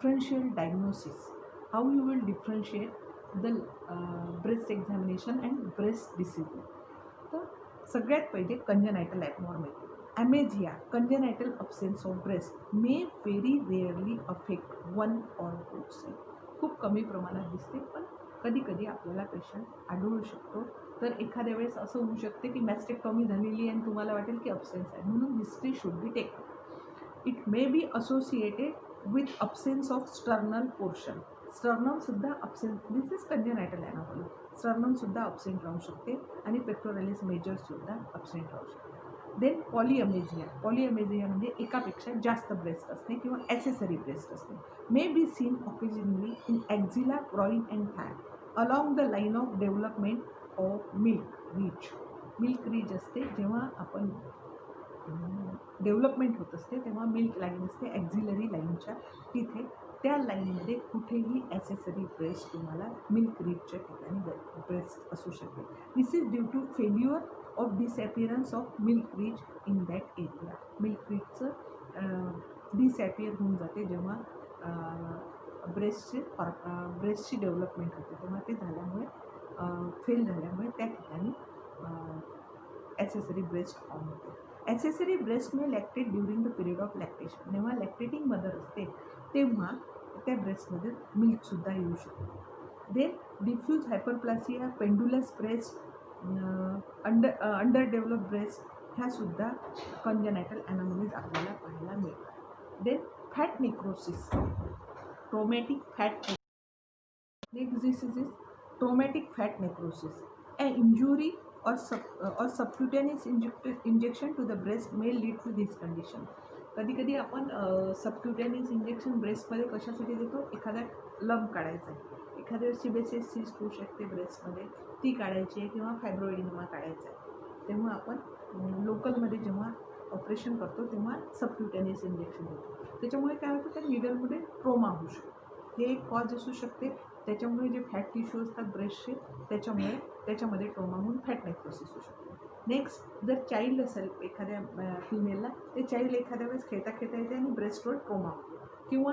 differential diagnosis, how you will differentiate the breast examination and breast disease. तर सगळ्यात पहिले congenital abnormality. Amazia congenital absence of breast may very rarely affect one or two cell. खूप कमी प्रमाणात दिसते, पण कधी कधी आपल्याला पेशंट आढळू शकतो. तर एखाद्या वेळेस असं होऊ शकते की मॅस्टेक्टॉमी झालेली आहे आणि तुम्हाला वाटेल की अब्सेन्स आहे, म्हणून history should be taken. It may be associated with absence of sternal portion. स्टर्नमसुद्धा absent, this is congenital anomaly. स्टर्नमसुद्धा अब्सेंट राहू शकते आणि पेक्टोरॅलिस मेजरसुद्धा अब्सेंट राहू शकते. देन पॉलिअमेझिया. पॉलिअमेझिया म्हणजे एकापेक्षा जास्त ब्रेस्ट असणे किंवा ॲसेसरी ब्रेस्ट असणे. May be seen occasionally in axilla, groin and thigh along the line of development of milk ridge. Milk ridge असते जेव्हा आपण डेव्हलपमेंट होत असते, तेव्हा मिल्क लाईन असते ॲक्झिलरी लाईनच्या तिथे. त्या लाईनमध्ये कुठेही ॲसेसरी ब्रेस्ट तुम्हाला मिल्क रीचच्या ठिकाणी ब्रेस्ट असू शकते. This is due to failure of disappearance of milk ridge in that area. Milk रीचचं डिसॲपिअर होऊन जाते जेव्हा ब्रेस्टची डेव्हलपमेंट होते, तेव्हा ते झाल्यामुळे फेल झाल्यामुळे त्या ठिकाणी ॲसेसरी ब्रेस्ट फॉर्म होते. Accessory breast may lactate during the period of lactation. जेव्हा लॅक्टेटिंग मदर असते तेव्हा त्या ब्रेस्टमध्ये मिल्कसुद्धा येऊ शकते. Then diffuse hyperplasia, pendulous breast, under develop breast, ह्यासुद्धा कंजनायटल ॲनॉमलीज आपल्याला पाहायला मिळतात. Then fat necrosis, traumatic fat. Next disease is traumatic fat necrosis. An injury or subcutaneous injection to the breast may lead to this condition. कधी कधी आपण सबक्युटेनियस injection ब्रेस्टमध्ये कशासाठी देतो? एखादा लंप काढायचा आहे, एखाद्या सिबेसिस सिस्ट होऊ शकते ब्रेस्टमध्ये, ती काढायची आहे किंवा फायब्रॉइडिनोमा काढायचा आहे, तेव्हा आपण लोकलमध्ये जेव्हा ऑपरेशन करतो तेव्हा सबक्युटेनियस इंजेक्शन देतो. त्याच्यामुळे काय होतं, त्या निडलमध्ये ट्रोमा होऊ शकतो. हे एक कॉज असू शकते. त्याच्यामुळे जे फॅट टिश्यू असतात ब्रेस्टचे, त्याच्यामुळे त्याच्यामध्ये ट्रोमा होऊन फॅट नेक्रोसिस होऊ शकतो. नेक्स्ट, जर चाइल्ड असेल एखाद्या फिमेलला, ते चाइल्ड एखाद्या वेळेस खेळता खेळता येते आणि ब्रेस्टवर ट्रोमा होतो, किंवा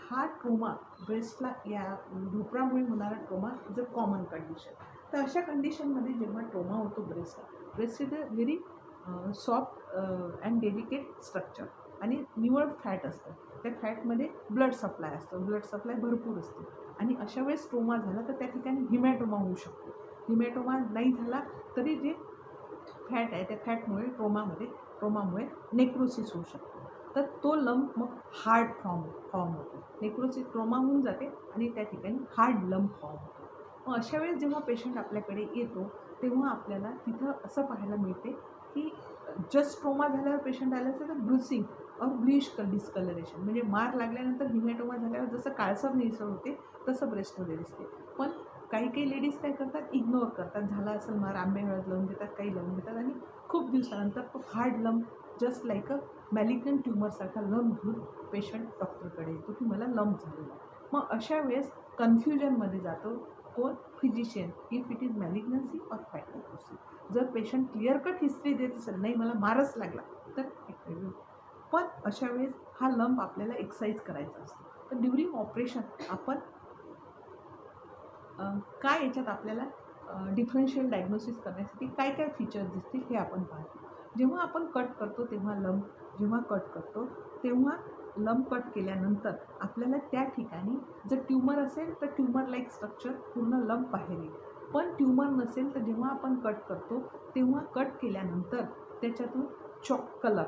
हा ट्रोमा ब्रेस्टला या ढोपरामुळे होणारा trauma is a common condition. तर अशा कंडिशनमध्ये जेव्हा ट्रोमा होतो breast is a very soft and delicate structure आणि निवळ फॅट असतं. त्या फॅटमध्ये ब्लड सप्लाय असतो, ब्लड सप्लाय भरपूर असते, आणि अशा वेळेस ट्रोमा झाला तर त्या ठिकाणी हिमॅटोमा होऊ शकतो. हिमॅटोमा नाही झाला तरी जे फॅट आहे त्या फॅटमुळे ट्रोमामुळे नेक्रोसिस होऊ शकतो. तर तो लंप मग हार्ड फॉर्म होतो. नेक्रोसिस ट्रोमा होऊन जाते आणि त्या ठिकाणी हार्ड लंप फॉर्म होतो. मग अशा वेळेस जेव्हा पेशंट आपल्याकडे येतो तेव्हा आपल्याला तिथं असं पाहायला मिळते की जस्ट ट्रोमा झाल्यावर पेशंट आलं असेल तर ब्रुसिंग और ब्लिश डिस्कलरेशन, म्हणजे मार लागल्यानंतर हिमॅटोमा झाल्यावर जसं काळसर निळसर होते तसं ब्रेस्टमध्ये दिसते. पण काही लेडीज काय करतात, इग्नोर करतात, झाला असेल मार, आंबे हळद लावून देतात, काही लावून देतात, आणि खूप दिवसानंतर तो hard lump just like a malignant ट्युमरसारखा लंप घेऊन पेशंट डॉक्टरकडे येतो की मला लंप झालेला आहे. मग अशा वेळेस कन्फ्युजनमध्ये जातो कोण? फिजिशियन, इफ इट इज मॅलिग्नन्सी और फॅट नेक्रोसिस. जर पेशंट क्लिअर कट हिस्ट्री देत असेल, नाही मला मारच लागला, तर पण अशा वेळेस हा लंप आपल्याला एक्ससाइज करायचा असतो. तर ड्युरिंग ऑपरेशन आपण काय याच्यात आपल्याला डिफरन्शियल डायग्नोसिस करण्यासाठी काय काय फीचर्स दिसतील हे आपण पाहतो. जेव्हा आपण कट करतो तेव्हा जेव्हा कट करतो तेव्हा लंप कट केल्यानंतर आपल्याला त्या ठिकाणी जर ट्यूमर असेल तर ट्यूमर लाईक स्ट्रक्चर पूर्ण लंप बाहेर येईल. पण ट्यूमर नसेल तर जेव्हा आपण कट करतो तेव्हा कट केल्यानंतर त्याच्यातून चॉक कलर,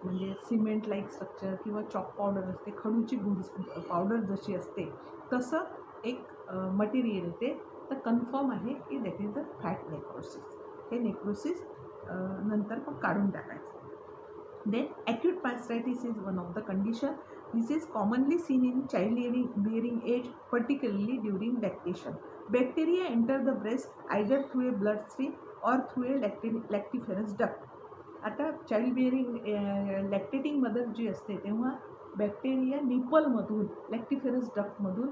म्हणजे सिमेंट लाईक स्ट्रक्चर किंवा चॉक पावडर असते, खडूची पावडर जशी असते तसं एक मटेरियल येते. तर कन्फर्म आहे की that is the fat necrosis. हे नेक्रोसिस नंतर मग काढून टाकायचं. Then acute mastitis is one of the condition. This is commonly seen in child bearing age, particularly during lactation. Bacteria enter the breast either through a blood stream or through a lactiferous duct. आता child bearing लॅक्टेटिंग mother जी असते तेव्हा bacteria निपलमधून लॅक्टिफेरस डक्टमधून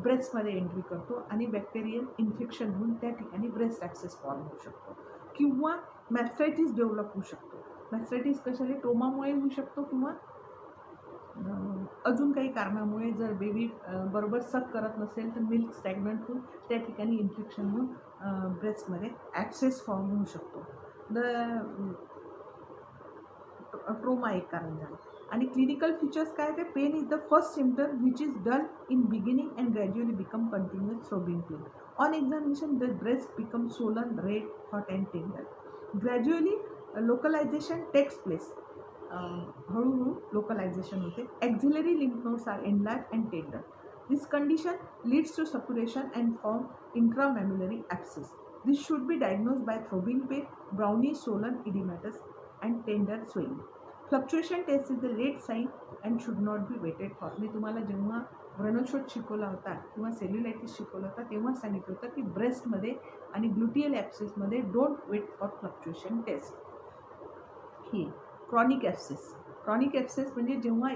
ब्रेस्टमध्ये entry करतो आणि bacterial infection होऊन त्या ठिकाणी breast access form होऊ शकतो, किंवा मॅस्टायटिस डेव्हलप होऊ शकतो. मॅस्टायटिस कशाने? ट्रोमामुळे होऊ शकतो किंवा अजून काही कारणामुळे जर बेबी बरोबर सक करत नसेल तर मिल्क स्टॅग्नंट होऊन त्या ठिकाणी इन्फेक्शन होऊन ब्रेस्टमध्ये ॲक्सेस फॉर्म होऊ शकतो. ट्रोमा एक कारण झालं. आणि क्लिनिकल फीचर्स काय ते pain is the first symptom which is dull in beginning and gradually become continuous throbbing pain. On examination the breast become swollen red hot and tender. Gradually localization takes place. हळूहळू localization होते. Axillary lymph nodes are enlarge and tender. This condition leads to suppuration and form intramammary abscess. This should be diagnose by throbbing pain, brawny swollen oedematous and tender swelling. Fluctuation test is the late sign and should not be waited for. मी तुम्हाला जेव्हा व्रणोछोट शिकवला होता किंवा cellulitis शिकवला होता तेव्हा सांगितलं होतं की ब्रेस्टमध्ये आणि ग्लुटियल ॲप्सिसमध्ये don't wait for fluctuation test. ही क्रॉनिक ॲप्सिस. क्रॉनिक ॲप्सिस म्हणजे जेव्हा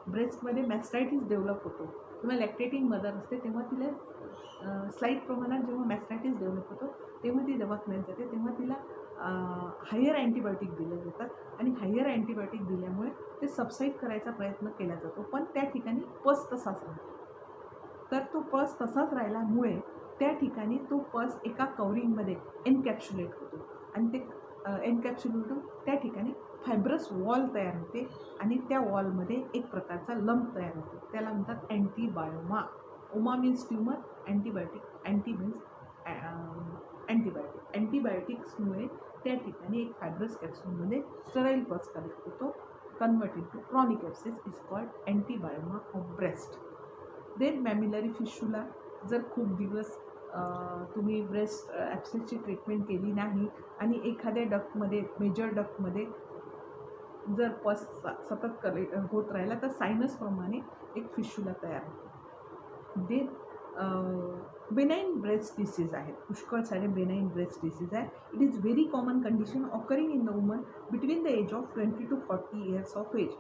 ब्रेस्टमध्ये मॅस्टायटिस डेव्हलप होतो किंवा लॅक्टेटिंग मदर असते तेव्हा तिला स्लाईट प्रमाणात जेव्हा मॅस्टायटिस डेव्हलप होतो तेव्हा ती दवाखान्यात जाते. तेव्हा तिला हायर अँटीबायोटिक दिले जातात आणि हायर अँटीबायोटिक दिल्यामुळे ते सबसाईड करायचा प्रयत्न केला जातो, पण त्या ठिकाणी पस तसाच राहतो. तर तो पस तसाच राहिल्यामुळे त्या ठिकाणी तो पस एका कवरिंगमध्ये एनकॅप्सुलेट होतो आणि ते एनकॅप्सुलेट होऊन त्या ठिकाणी फायब्रस वॉल तयार होते आणि त्या वॉलमध्ये एक प्रकारचा लंप तयार होतो. त्याला म्हणतात antibioma. Oma means tumour, antibiotic. Anti means antibiotic. अँटीबायोटिक्समुळे त्या ठिकाणी एक फायब्रस कॅप्सूलमध्ये स्टराईल पस कलेक्ट होतो. Converted to chronic abscess is called antibioma of breast. Then mammillary fistula. जर खूप दिवस तुम्ही ब्रेस्ट ॲप्सिसची ट्रीटमेंट केली नाही आणि एखाद्या डक्टमध्ये मेजर डक्टमध्ये जर पस सतत होत राहिला तर सायनसप्रमाणे एक फिशुला तयार होतो. देन बेनाइन ब्रेस्ट डिसीज आहे. पुष्कळ सारे बेनाइन ब्रेस्ट डिसीज आहे. It is very common condition occurring in the woman between the age of 20 to 40 years of age.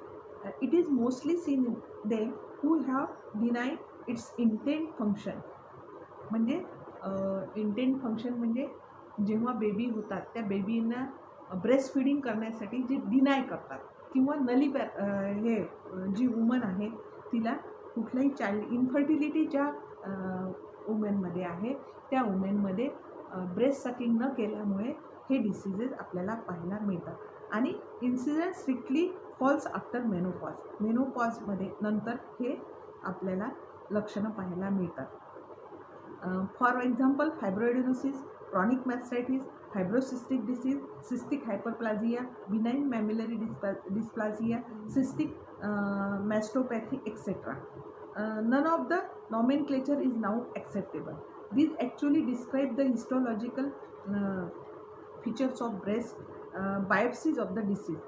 It is mostly seen in them who have denied its intent function. म्हणजे intent function म्हणजे जेव्हा baby होतात त्या बेबींना breast feeding करण्यासाठी जे deny करतात किंवा हे जी वुमन आहे तिला कुठलाही चाइल्ड इन्फर्टिलिटी ज्या वुमेनमध्ये आहे त्या वुमेनमध्ये ब्रेस्ट सकिंग न केल्यामुळे हे डिसीजेस आपल्याला पाहायला मिळतात. आणि incident strictly falls after menopause. मेनोपॉजमध्ये नंतर हे आपल्याला लक्षणं पाहायला मिळतात. For example fibroadenosis, chronic mastitis, fibrocystic disease, cystic hyperplasia, benign mammillary dysplasia, cystic mastopathy etcetera. None of the nomenclature is now acceptable. These actually describe the histological features of breast. Biopsies of the disease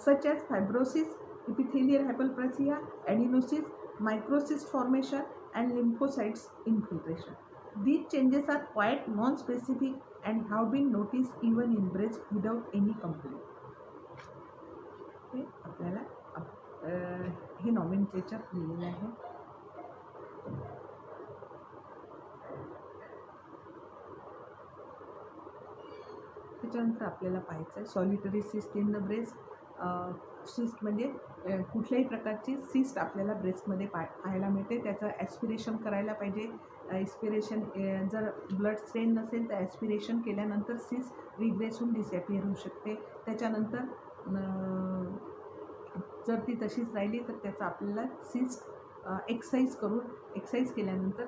such as fibrosis, epithelial hyperplasia, adenosis, microcyst formation and lymphocytes infiltration. These changes are quite non-specific and have been noticed even in breast without any complaint. हे आपल्याला हे nomenclature दिलेलं आहे. त्याच्यानंतर आपल्याला पाहायचं आहे solitary cyst in the breast. Cyst म्हणजे कुठल्याही प्रकारची सिस्ट आपल्याला ब्रेस्टमध्ये पाहायला मिळते. त्याचं ॲस्पिरेशन करायला पाहिजे. ॲस्पिरेशन जर ब्लड स्ट्रेन नसेल तर ॲस्पिरेशन केल्यानंतर सिस्ट रिग्रेस होऊन डिसॅपियर होऊ शकते. त्याच्यानंतर जर ती तशीच राहिली तर त्याचा आपल्याला सिस्ट एक्ससाइज केल्यानंतर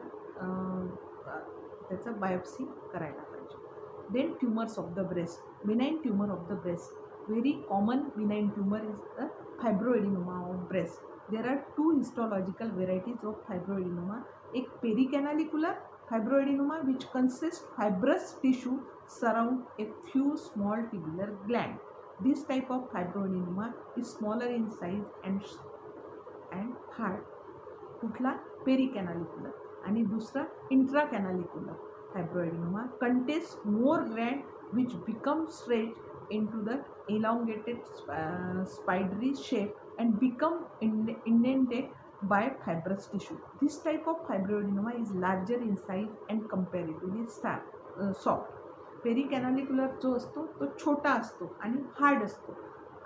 त्याचं बायोप्सी करायला पाहिजे. Then tumours of the breast. Benign tumour of the breast. Very common benign tumour is the fibroadenoma of breast. There are 2 histological varieties of fibroadenoma. एक pericanalicular fibroadenoma which consist fibrous tissue surround a few small tubular gland. This type of fibroadenoma is smaller in size and hard. कुठला पेरिकॅनालिक्युलर. आणि दुसरा इंट्राकॅनालिक्युलर फायब्रोएडिनोमा contains more gland which become stretched into the elongated spidery shape and become indented by fibrous tissue. This type of fibroadenoma is larger in size and comparatively soft. पेरिकॅनालिक्युलर जो असतो तो छोटा असतो आणि hard असतो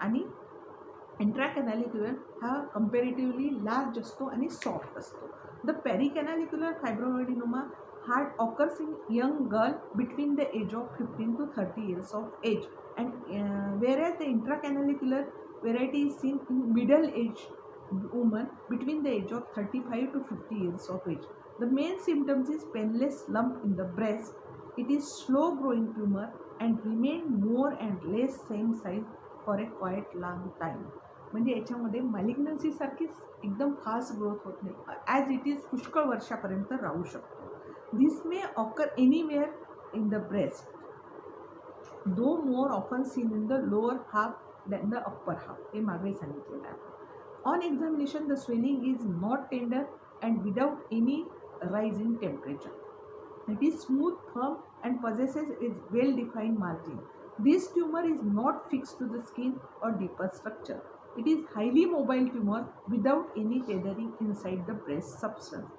आणि इंट्राकॅनॅलिक्युलर हा कंपॅरेटिव्हली लार्ज असतो आणि सॉफ्ट असतो. द पेरिकॅनॅलिक्युलर फायब्रोएडिनोमा हा occurs in young girl between the age of 15 to 30 years of age, and whereas the intracanalicular variety is seen in middle age woman between the age of 35 to 50 years of age. The main symptoms is painless lump in the breast. It is slow growing tumor and remain more and less same size for a quite long time. म्हणजे याच्यामध्ये मॅलिग्नन्सी सारखीच एकदम fast growth होत नाही, as it is पुष्कळ वर्षापर्यंत राहू शकतो. This may occur anywhere in the breast, though more often seen in the lower half than the upper half. हे मागे सांगितलेलं आहे. On examination the swelling is not tender and without any rise in temperature. It is smooth, firm and possesses a well-defined margin. This tumor is not fixed to the skin or deeper structure. It is highly mobile tumor without any tethering inside the breast substance.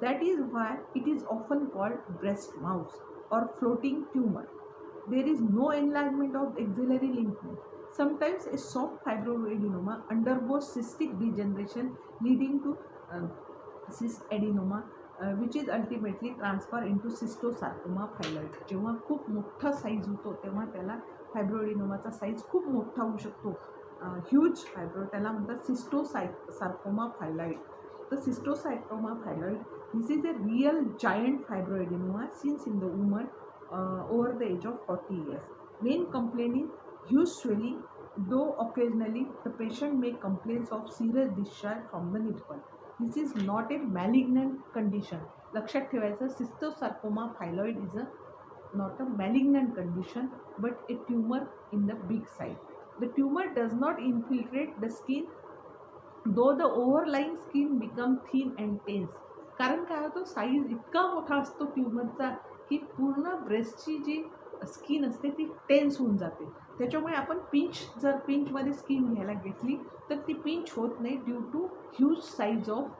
That is why it is often called breast mouse or floating tumor. There is no enlargement of axillary lymph node. Sometimes a soft fibroadenoma undergoes cystic degeneration leading to cystadenoma, which is ultimately transfer into सिस्टोसार्कोमा फायलॉइड. जेव्हा खूप मोठा size होतो तेव्हा त्याला फायब्रोएडिनोमाचा size खूप मोठा होऊ शकतो. ह्यूज फायब्रो त्याला म्हणतात सार्कोमा फायलॉइड. तर cystosarcoma phylloides this is a real giant fibroadenoma since in the woman over the age of 40 years. Main complaint is huge swelling, though occasionally the patient may complain of serious discharge from the nipple. This is not a malignant condition. लक्षात ठेवायचं, सिस्टोसार्कोमा फायलॉइड is not a malignant condition but a tumor in the big size. The tumor does not infiltrate the skin, though the overlying skin become thin and tense. कारण काय होतं, size इतका मोठा असतो ट्युमरचा की पूर्ण ब्रेस्टची जी स्किन असते ती टेन्स होऊन जाते. त्याच्यामुळे आपण जर पिंचमध्ये स्किन घ्यायला घेतली तर ती पिंच होत नाही due to huge size of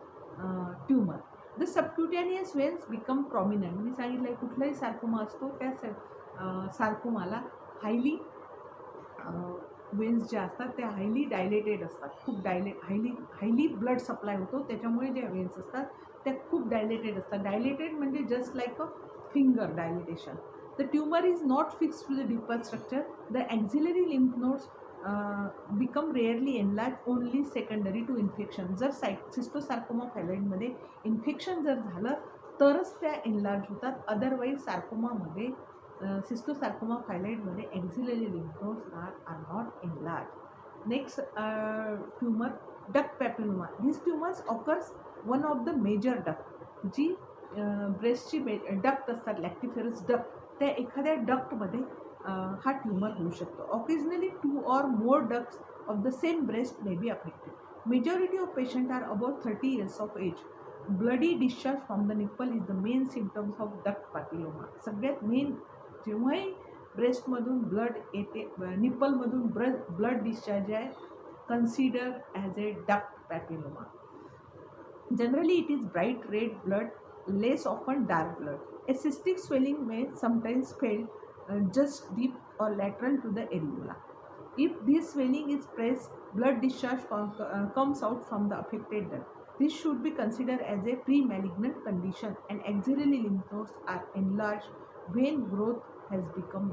tumour. The subcutaneous veins become prominent. मी सांगितलं आहे कुठलाही सार्कोमा असतो त्या सार्कोमाला हायली वेन्स ज्या असतात त्या हायली डायलेटेड असतात. खूप हायली ब्लड सप्लाय होतो, त्याच्यामुळे ज्या वेन्स असतात त्या खूप डायलेटेड असतात. डायलेटेड म्हणजे just like a finger dilatation. The tumour is not fixed to the deeper structure. The axillary lymph nodes become rarely enlarge only secondary to infection. जर cystosarcoma फायलॉइडमध्ये infection जर झालं तरच त्या एनलार्ज होतात. अदरवाईज सार्कोमामध्ये cystosarcoma फायलॉइडमध्ये axillary lymph nodes are not enlarge. Next tumour duct papilloma. This tumours occurs one of the major duct. जी ब्रेस्टची डक्ट असतात, लॅक्टिफेरस डक्ट, त्या एखाद्या डक्टमध्ये हा ट्यूमर होऊ शकतो. Occasionally 2 or more ducts of the same breast may be affected. Majority of patients are above 30 years of age. Bloody discharge from the nipple is the main symptoms of duct papilloma. सगळ्यात main जेव्हाही ब्रेस्टमधून blood येते, निप्पलमधून blood discharge आहे, consider as A duct papilloma. Generally it is bright red blood, less often dark blood. A cystic swelling may sometimes fail just deep or lateral to the areola. If this swelling is pressed, blood discharge comes out from the affected duct. This should be considered as a pre-malignant condition and axillary lymph nodes are enlarged when growth has become